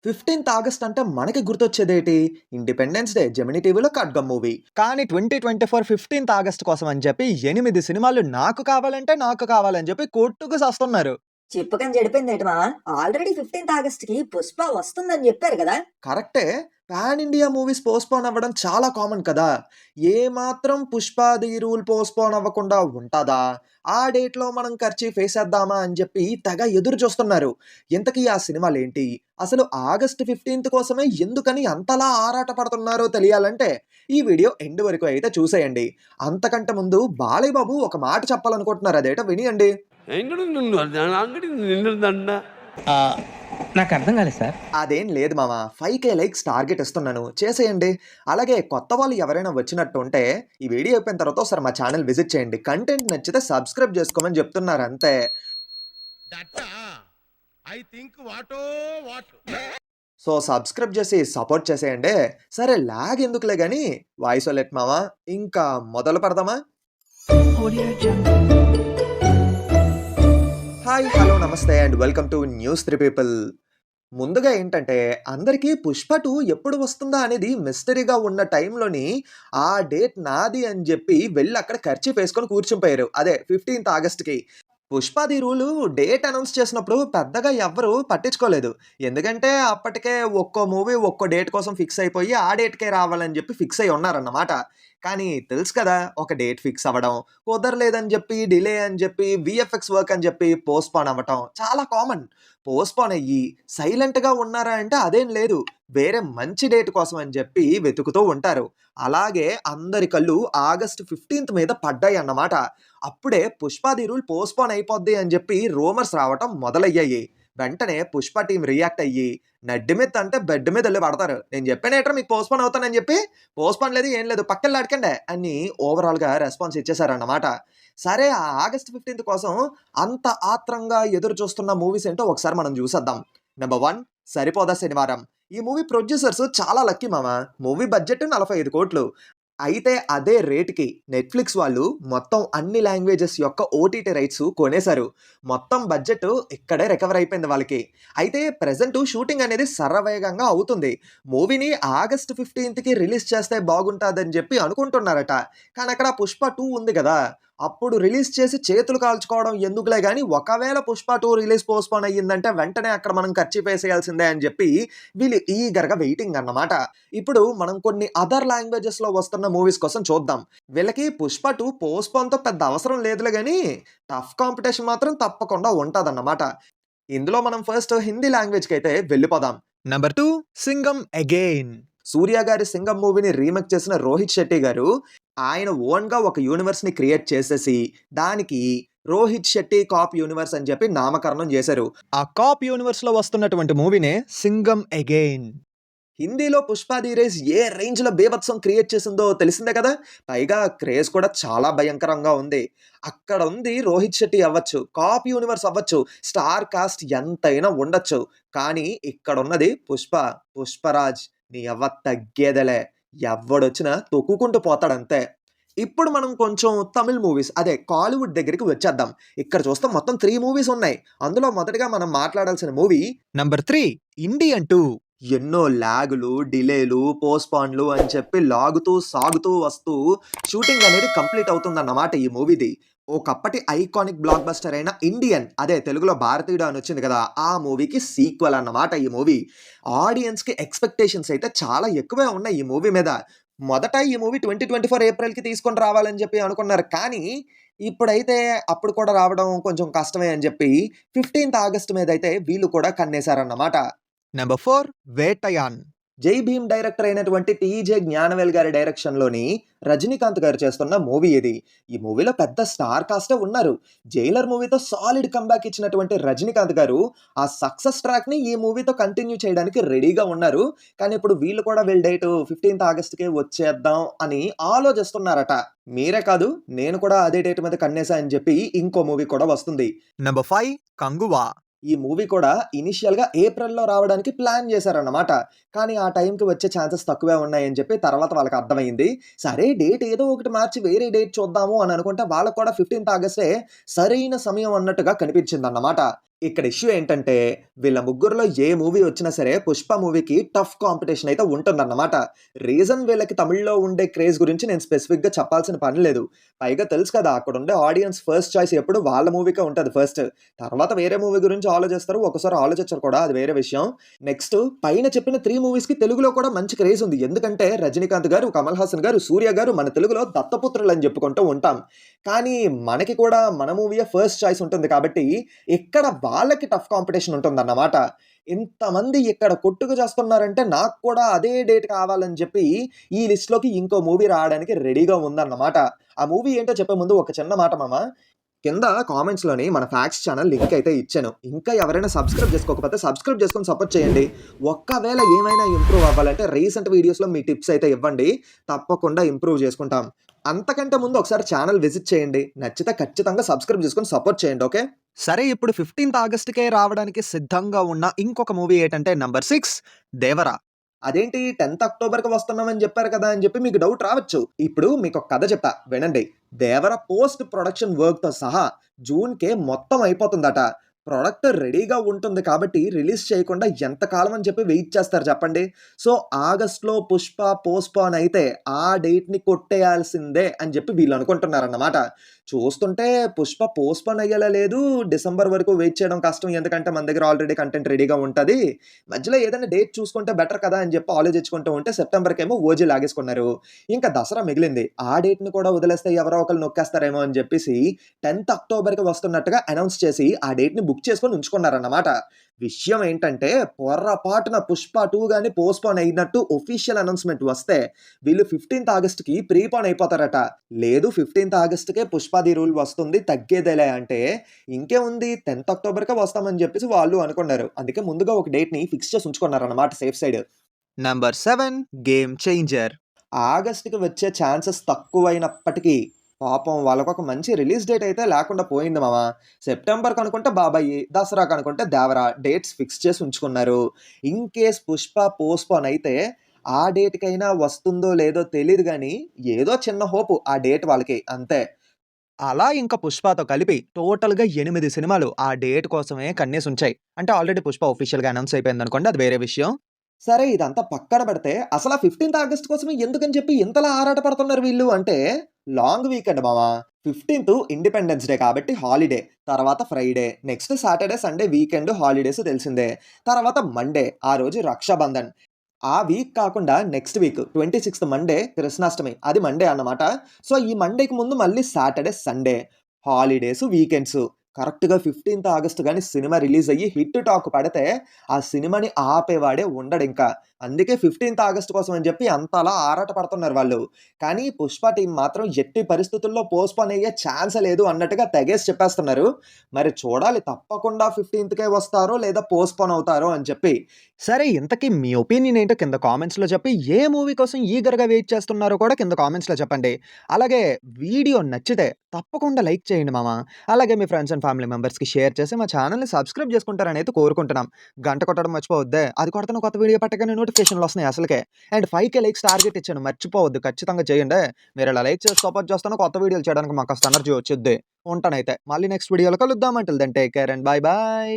15th August అంటే మనకి గుర్తొచ్చేదేటి? Independence day Gemini టీవీలో 'ఖడ్గం' మూవీ. కానీ 2024 15th ఆగస్ట్ కోసం అని చెప్పి 8 సినిమాలు నాకు కావాలంటే నాకు కావాలని చెప్పి కొట్టుకు సస్తున్నారు. చెప్పుకని చెడిపోయిందేంటి మావా? ఆల్రెడీ 15th ఆగస్ట్‌కి 'పుష్ప' వస్తుందని జెప్పారు గదా! కరెక్టే. పాన్ ఇండియా మూవీస్ పోస్ట్‌పోన్ అవ్వడం చాలా కామన్ కదా! ఏ మాత్రం 'పుష్ప' రూల్ పోస్ట్‌పోన్ అవ్వకుండా ఉంటదా? ఆ డేట్‌లో మనం ఖర్చీఫేసేద్దామా అని చెప్పి తెగ ఎదురు చూస్తున్నారు. ఇంతకీ ఆ సినిమాలేంటి? అసలు ఆగస్ట్ 15th కోసమే ఎందుకని అంతలా ఆరాట పడుతున్నారో తెలియాలంటే ఈ వీడియో ఎండ్ వరకు అయితే చూసేయండి. అంతకంటే ముందు బాలయ్య బాబు ఒక మాట చెప్పాలనుకుంటున్నారు. అదేటో వినియండి. ఎక్కడ నిన్ను అంగడి నిన్నుదండ నాకర్థం కాలేదు సార్. అదేం లేదు మామ. 5,000 లైక్స్ టార్గెట్ ఇస్తున్నాను. చేసేయండి. అలాగే కొత్త వాళ్ళు ఎవరైనా వచ్చినట్టుంటే ఈ వీడియో అయిపోయిన తర్వాత ఒకసారి మా ఛానల్ విజిట్ చేయండి. కంటెంట్ నచ్చితే సబ్స్క్రైబ్ చేసుకోమని చెప్తున్నారు అంతే. సో సబ్స్క్రైబ్ చేసి సపోర్ట్ చేసేయండి. సరే లాగ్ ఎందుకులే గాని వాయిస్ లెట్ మామ. ఇంకా మొదలు పెడదామా? హాయ్, హలో, నమస్తే and welcome to news 3 people. ముందుగా ఏంటంటే అందరికీ 'పుష్ప 2' ఎప్పుడు వస్తుందా అనేది మిస్టరీగా ఉన్న టైంలోని ఆ డేట్ నాది అని చెప్పి వెళ్ళి అక్కడ కర్చీఫ్ వేసుకొని కూర్చునిపోయారు. అదే 15th ఆగస్ట్‌కి. 'Pushpa the rule' date announce చేసినప్పుడు పెద్దగా ఎవ్వరు పట్టించుకోలేదు. ఎందుకంటే అప్పటికే ఒక్కో మూవీ ఒక్కో డేట్ కోసం ఫిక్స్ అయిపోయి ఆ డేట్‌కే రావాలని చెప్పి ఫిక్స్ అయ్యి ఉన్నారన్నమాట. కానీ తెలుసు కదా! ఒక డేట్ ఫిక్స్ అవ్వడం, కుదరలేదని చెప్పి డిలే అని చెప్పి వీఎఫ్ఎక్స్ వర్క్ అని చెప్పి పోస్ట్‌పోన్ అవ్వటం చాలా కామన్. పోస్ట్‌పోన్ అయ్యి సైలెంట్‌గా ఉన్నారా అంటే అదేం లేదు. వేరే మంచి డేట్ కోసం అని చెప్పి వెతుకుతూ ఉంటారు. అలాగే అందరి కళ్ళు ఆగస్ట్ 15th మీద పడ్డాయన్నమాట. అప్పుడే 'పుష్ప ది రూల్' పోస్ట్‌పోన్ అయిపోద్ది అని చెప్పి రూమర్స్ రావటం మొదలయ్యాయి. వెంటనే 'పుష్ప' టీమ్ రియాక్ట్ అయ్యి నడ్డి మీద అంటే బెడ్ మీద ఎళ్లి పడతారు. నేను చెప్పానేట్రా మీకు పోస్ట్‌పోన్ అవుతానని చెప్పి. పోస్ట్‌పోన్ లేదు ఏం లేదు పక్కెళ్ళి అడకండి అని ఓవరాల్‌గా రెస్పాన్స్ ఇచ్చేసారన్నమాట. సరే ఆ ఆగస్ట్ 15th కోసం అంత ఆత్రంగా ఎదురు చూస్తున్న మూవీస్ ఏంటో ఒకసారి మనం చూసేద్దాం. నంబర్ 1 'సరిపోదా శనివారం'. ఈ మూవీ ప్రొడ్యూసర్స్ చాలా లక్కీ మామ. మూవీ బడ్జెట్ 45 కోట్లు. అయితే అదే రేట్‌కి నెట్‌ఫ్లిక్స్ వాళ్ళు మొత్తం అన్ని లాంగ్వేజెస్ యొక్క ఓటీటీ రైట్స్ కొనేశారు. మొత్తం బడ్జెట్ ఇక్కడే రికవర్ అయిపోయింది వాళ్ళకి. అయితే ప్రెజెంట్ షూటింగ్ అనేది శరవేగంగా అవుతుంది. మూవీని ఆగస్ట్ 15థ్‌కి రిలీజ్ చేస్తే బాగుంటాదని చెప్పి అనుకుంటున్నారట. కానీ అక్కడ 'పుష్ప 2' ఉంది గదా! అప్పుడు రిలీజ్ చేసి చేతులు కాల్చుకోవడం ఎందుకులే గానీ, ఒకవేళ 'పుష్ప 2' రిలీజ్ పోస్ట్‌పోన్ అయ్యిందంటే వెంటనే అక్కడ మనం ఖర్చీఫేసేయాల్సిందే అని చెప్పి వీళ్ళు ఈగర్‌గా వెయిటింగ్ అన్నమాట. ఇప్పుడు మనం కొన్ని అదర్ లాంగ్వేజెస్‌లో వస్తున్న మూవీస్ కోసం చూద్దాం. వీళ్ళకి 'పుష్ప 2' పోస్ట్‌పోన్‌తో పెద్ద అవసరం లేదులే గానీ, టఫ్ కాంపిటీషన్ మాత్రం తప్పకుండా ఉంటదన్నమాట. ఇందులో మనం ఫస్ట్ హిందీ లాంగ్వేజ్‌కైతే వెళ్ళిపోదాం. Number 2 'Singam again'. సూర్య గారి 'సింగం' మూవీని రీమేక్ చేసిన రోహిత్ శెట్టి గారు ఆయన ఓన్‌గా ఒక యూనివర్స్‌ని క్రియేట్ చేసేసి దానికి 'రోహిత్ శెట్టి కాప్ యూనివర్స్' అని చెప్పి నామకరణం చేశారు. ఆ కాప్ యూనివర్స్‌లో వస్తున్నటువంటి మూవీనే 'సింగం అగైన్'. హిందీలో 'పుష్ప ది రైజ్' ఏ రేంజ్‌లో బీభత్సం క్రియేట్ చేసిందో తెలిసిందే కదా! పైగా క్రేజ్ కూడా చాలా భయంకరంగా ఉంది. అక్కడ ఉంది రోహిత్ శెట్టి అవ్వచ్చు, కాప్ యూనివర్స్ అవ్వచ్చు, స్టార్ కాస్ట్ ఎంతైనా ఉండొచ్చు. కానీ ఇక్కడున్నది 'పుష్పరాజ్' నీ అవ్వ తగ్గేదేలే. ఎవ్వడొచ్చినా తొక్కుకుంటూ పోతాడంతే. ఇప్పుడు మనం కొంచెం తమిళ్ మూవీస్ అదే కాలీవుడ్ దగ్గరికి వచ్చేద్దాం. ఇక్కడ చూస్తే మొత్తం 3 మూవీస్ ఉన్నాయి. అందులో మొదటగా మనం మాట్లాడాల్సిన మూవీ నంబర్ 3 'ఇండియన్ 2'. ఎన్నో లాగులు, డిలేలు, పోస్ట్‌పోన్‌లు అని చెప్పి లాగుతూ, సాగుతూ వస్తూ షూటింగ్ అనేది కంప్లీట్ అవుతుందన్నమాట ఈ మూవీది. ఒకప్పటి ఐకానిక్ బ్లాక్ బస్టర్ అయిన 'ఇండియన్' అదే తెలుగులో 'భారతీయుడు' అని వచ్చింది కదా! ఆ మూవీకి సీక్వెల్ అన్నమాట ఈ మూవీ. ఆడియన్స్‌కి ఎక్స్‌పెక్టేషన్స్ అయితే చాలా ఎక్కువే ఉన్నాయి ఈ మూవీ మీద. మొదట ఈ మూవీ 2024 ఏప్రిల్‌కి తీసుకొని రావాలని చెప్పి అనుకున్నారు. కానీ ఇప్పుడైతే అప్పుడు కూడా రావడం కొంచెం కష్టమే అని చెప్పి 15th ఆగస్ట్ మీదైతే వీళ్ళు కూడా కన్నేసారన్నమాట. నంబర్ 4 వేటయాన్. 'జై భీమ్' డైరెక్టర్ అయినటువంటి టీజే జ్ఞానవేల్ గారి డైరెక్షన్‌లోని రజనీకాంత్ గారు చేస్తున్న మూవీ ఇది. ఈ మూవీలో పెద్ద స్టార్ కాస్టే ఉన్నారు. 'జైలర్' మూవీతో సాలిడ్ కమ్‌బ్యాక్ ఇచ్చినటువంటి రజనీకాంత్ గారు ఆ సక్సెస్ ట్రాక్‌ని ఈ మూవీతో కంటిన్యూ చేయడానికి రెడీగా ఉన్నారు. కానీ ఇప్పుడు వీళ్ళు కూడా వీళ్ళ డేట్ 15th ఆగస్ట్‌కే వచ్చేద్దాం అని ఆలోచిస్తున్నారట. మీరే కాదు నేను కూడా అదే డేట్ మీద కన్నేసా అని చెప్పి ఇంకో మూవీ కూడా వస్తుంది. నంబర్ 5 కంగువా. ఈ మూవీ కూడా ఇనీషియల్‌గా ఏప్రిల్‌లో రావడానికి ప్లాన్ చేశారన్నమాట. కానీ ఆ టైంకి వచ్చే ఛాన్సెస్ తక్కువే ఉన్నాయని చెప్పి తర్వాత వాళ్ళకి అర్థమైంది. సరే డేట్ ఏదో ఒకటి మార్చి వేరే డేట్ చూద్దాము అని అనుకుంటే వాళ్ళకి కూడా 15th ఆగస్టే సరైన సమయం అన్నట్టుగా కనిపించిందన్నమాట. ఇక్కడ ఇష్యూ ఏంటంటే, వీళ్ళ ముగ్గురిలో ఏ మూవీ వచ్చినా సరే 'పుష్ప' మూవీకి టఫ్ కాంపిటీషన్ అయితే ఉంటుందన్నమాట. రీజన్ వీళ్ళకి తమిళ్‌లో ఉండే క్రేజ్ గురించి నేను స్పెసిఫిక్‌గా చెప్పాల్సిన పని లేదు. పైగా తెలుసు కదా! అక్కడుండే ఆడియన్స్ ఫస్ట్ చాయిస్ ఎప్పుడు వాళ్ళ మూవీకే ఉంటది ఫస్ట్. తర్వాత వేరే మూవీ గురించి ఆలోచిస్తారు. ఒక్కోసారి ఆలోచించరు కూడా, అది వేరే విషయం. నెక్స్ట్ పైన చెప్పిన 3 మూవీస్‌కి తెలుగులో కూడా మంచి క్రేజ్ ఉంది. ఎందుకంటే 'రజనీకాంత్' గారు, 'కమల్ హాసన్' గారు, 'సూర్య' గారు మన తెలుగులో దత్తపుత్రులని చెప్పుకుంటూ ఉంటాం. కానీ మనకి కూడా మన మూవీయే ఫస్ట్ చాయిస్ ఉంటుంది కాబట్టి ఇక్కడ వాళ్ళకి టఫ్ కాంపిటీషన్ ఉంటుందన్నమాట. ఇంతమంది ఇక్కడ కొట్టుకు చేస్తున్నారంటే నాకు కూడా అదే డేట్ కావాలని చెప్పి ఈ లిస్ట్‌లోకి ఇంకో మూవీ రావడానికి రెడీగా ఉందన్నమాట. ఆ మూవీ ఏంటో చెప్పే ముందు ఒక చిన్న మాట మామ. కింద కామెంట్స్‌లోని మన ఫ్యాక్ట్స్ ఛానల్ లింక్ అయితే ఇచ్చాను. ఇంకా ఎవరైనా సబ్స్క్రైబ్ చేసుకోకపోతే సబ్స్క్రైబ్ చేసుకొని సపోర్ట్ చేయండి. ఒక్కవేళ ఏమైనా ఇంప్రూవ్ అవ్వాలంటే రీసెంట్ వీడియోస్‌లో మీ టిప్స్ అయితే ఇవ్వండి. తప్పకుండా ఇంప్రూవ్ చేసుకుంటాం. అంతకంటే ముందు ఒకసారి ఛానల్ విజిట్ చేయండి. నచ్చితే ఖచ్చితంగా సబ్స్క్రైబ్ చేసుకొని సపోర్ట్ చేయండి. ఓకే. సరే ఇప్పుడు 15థ్ ఆగస్ట్‌కే రావడానికి సిద్ధంగా ఉన్న ఇంకొక మూవీ ఏంటంటే నంబర్ 6 దేవర. అదేంటి 10థ్ అక్టోబర్‌కి వస్తున్నామని చెప్పారు కదా! అని చెప్పి మీకు డౌట్ రావచ్చు. ఇప్పుడు మీకొక కథ చెప్తా వినండి. దేవర పోస్ట్ ప్రొడక్షన్ వర్క్‌తో సహా జూన్‌కే మొత్తం అయిపోతుందట. ప్రొడక్ట్ రెడీగా ఉంటుంది కాబట్టి రిలీజ్ చేయకుండా ఎంత కాలం అని చెప్పి వెయిట్ చేస్తారు చెప్పండి. సో ఆగస్ట్‌లో 'పుష్ప' పోస్ట్‌పోన్ అయితే ఆ డేట్‌ని కొట్టేయాల్సిందే అని చెప్పి వీళ్ళు అనుకుంటున్నారన్నమాట. చూస్తుంటే 'పుష్ప' పోస్ట్‌పోన్ అయ్యేలా లేదు. డిసెంబర్ వరకు వెయిట్ చేయడం కష్టం. ఎందుకంటే మన దగ్గర ఆల్రెడీ కంటెంట్ రెడీగా ఉంటది. మధ్యలో ఏదైనా డేట్ చూసుకుంటే బెటర్ కదా! అని చెప్పి ఆలోచించుకుంటూ ఉంటే సెప్టెంబర్‌కేమో ఓజీ లాగేసుకున్నారు. ఇంకా దసరా మిగిలింది. ఆ డేట్‌ని కూడా వదిలేస్తే ఎవరో ఒకళ్ళు నొక్కేస్తారేమో అని చెప్పేసి 10థ్ అక్టోబర్‌కి వస్తున్నట్టుగా అనౌన్స్ చేసి ఆ డేట్‌ని బుక్ చేసుకొని ఉంచుకున్నారన్నమాట. విషయం ఏంటంటే పొర్రపాటున 'పుష్ప 2' గాని పోస్ట్‌పోన్ అయినట్టు ఆఫీషియల్ అనౌన్స్‌మెంట్ వస్తే వీళ్ళు 15థ్ ఆగస్ట్‌కి ప్రీపోన్ అయిపోతారట. లేదు 15థ్ ఆగస్ట్‌కే 'పుష్ప ది రూల్' వస్తుంది తగ్గేదేలే అంటే ఇంకేముంది 10థ్ అక్టోబర్‌కే వస్తామని చెప్పేసి వాళ్ళు అనుకున్నారు. అందుకే ముందుగా ఒక డేట్‌ని ఫిక్స్ చేసి ఉంచుకున్నారన్నమాట safe side. Number 7 game changer. ఆగస్ట్‌కి వచ్చే ఛాన్సెస్ తక్కువైనప్పటికీ పాపం వాళ్ళకొక మంచి రిలీజ్ డేట్ అయితే లేకుండా పోయింది మామ. సెప్టెంబర్‌కి అనుకుంటే 'బాబాయి', దసరాకి అనుకుంటే 'దేవర' డేట్స్ ఫిక్స్ చేసి ఉంచుకున్నారు. ఇన్‌కేస్ 'పుష్ప' పోస్ట్‌పోన్ అయితే ఆ డేట్‌కైనా వస్తుందో లేదో తెలీదు గానీ ఏదో చిన్న హోపు ఆ డేట్ వాళ్ళకి అంతే. అలా ఇంక 'పుష్ప'తో కలిపి టోటల్‌గా 8 సినిమాలు ఆ డేట్ కోసమే కన్నేసుంచాయి. అంటే ఆల్రెడీ 'పుష్ప' ఆఫీషియల్‌గా అనౌన్స్ అయిపోయిందనుకోండి, అది వేరే విషయం. సరే ఇదంతా పక్కన పెడితే అసల 15థ్ ఆగస్ట్ కోసమే ఎందుకని చెప్పి ఇంతలా ఆరాట పడుతున్నారు వీళ్ళు అంటే లాంగ్ వీకెండ్ మామ. 15థ్ ఇండిపెండెన్స్ డే కాబట్టి హాలిడే. తర్వాత Friday, next Saturday, Sunday weekend holidays తెలిసిందే. తర్వాత మండే ఆ రోజు రక్షాబంధన్. ఆ వీక్ కాకుండా నెక్స్ట్ వీక్ 26థ్ మండే కృష్ణాష్టమి. అది మండే అన్నమాట. సో ఈ మండేకి ముందు మళ్ళీ సాటర్‌డే, సండే హాలిడేస్, వీకెండ్స్. కరెక్ట్‌గా 15థ్ ఆగస్ట్ గాని సినిమా రిలీజ్ అయ్యి హిట్ టాక్ పడితే ఆ సినిమాని ఆపేవాడే ఉండడింకా. అందుకే 15థ్ ఆగస్ట్ కోసం అని చెప్పి అంతలా ఆరాట పడుతున్నారు వాళ్ళు. కానీ 'పుష్ప' టీమ్ మాత్రం ఎట్టి పరిస్థితుల్లో పోస్ట్‌పోన్ అయ్యే ఛాన్సే లేదు అన్నట్టుగా తెగేసి చెప్పేస్తున్నారు. మరి చూడాలి తప్పకుండా 15థ్‌కే వస్తారో లేదా పోస్ట్‌పోన్ అవుతారో అని చెప్పి. సరే ఇంతకీ మీ ఒపీనియన్ ఏంటో కింద కామెంట్స్‌లో చెప్పి ఏ మూవీ కోసం ఈగర్‌గా వెయిట్ చేస్తున్నారో కూడా కింద కామెంట్స్‌లో చెప్పండి. అలాగే వీడియో నచ్చితే తప్పకుండా లైక్ చేయండి మామ. అలాగే మీ ఫ్రెండ్స్ అండ్ ఫ్యామిలీ మెంబర్స్‌కి షేర్ చేసి మా ఛానెల్‌ని సబ్స్క్రైబ్ చేసుకుంటారని అయితే కోరుకుంటున్నాం. గంట కొట్టడం మర్చిపోవద్దే. అది కొడితేనే కొత్త వీడియో పెట్టగానే నోటిఫికేషన్‌లు వస్తున్నాయి అసలకే. అండ్ 5,000 లైక్స్ టార్గెట్ ఇచ్చాను మర్చిపోవద్దు. ఖచ్చితంగా చేయండి. మీరు ఇలా లైక్ చేసి సపోర్ట్ చేస్తేనే కొత్త వీడియోలు చేయడానికి మాకు కాస్త ఎనర్జీ వచ్చుద్ది. ఉంటానైతే. మళ్ళీ నెక్స్ట్ వీడియోలో కలుద్దాం. Until then take care and bye by.